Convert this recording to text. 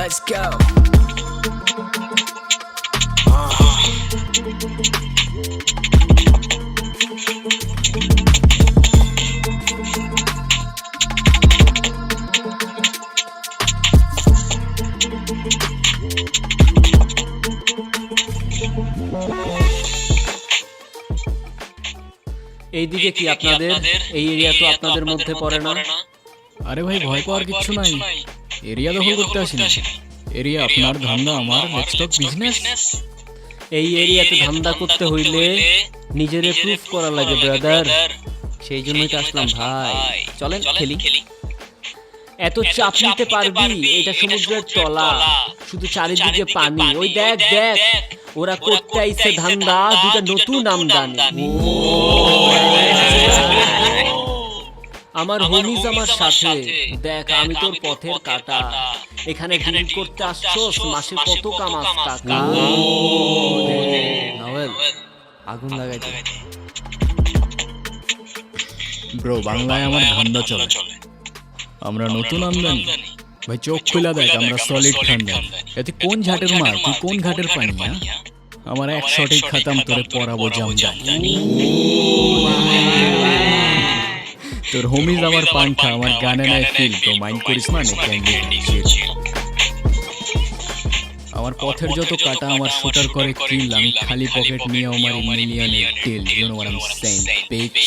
Let's go. এইদিকে কি আপনাদের এই এরিয়া তো আপনাদের মধ্যে পড়ে না? আরে ভাই ভয় পাওয়ার কিচ্ছু নাই। এরিয়া দখল করতে আসিনি। এরিয়া আপনার, ধান্দা আমার, লেটস টক বিজনেস। এই এরিয়াতে ধান্দা করতে হইলে নিজেরে প্রুফ করা লাগে ব্রাদার, সেই জন্যই তো আসলাম ভাই। চলেন খেলি। এত চাপ নিতে পারবি? এটা সমুদ্রের তলা, শুধু চারিদিকে পানি। ওই দেখ দেখ, ওরা করতে আইছে ধান্দা, দুটা নতুন আমদানি। আমার হোমিজ আমার সাথে, দেখ আমি তোর পথের কাটা। এখানে ডিল করতে আসছস, মাসে কত কামাস টাকা? নভেল আগুন লাগাইতে। ব্রো, বাংলায় আমার ধান্দা চলে। আমরা নতুন আমদানি। ভাই চোখ খুলে দেখ, আমরা সলিড খানদানি। এতে কোন ঝাটের মার, তুই কোন ঘাটের পানি? আমার এক শটেই খাতাম, তোরে পরাবো জামদানি। তোর হোমিজ আমার পাংখা, আমার গানে নাই ফিল, তো মাইন্ড করিস না ক্যান্ডি। আমার পথের যত কাটা আমার শুটার করে কিল, আমি খালি পকেট নিয়ে আমার মিলিয়নের till. You know what I am saying, beach.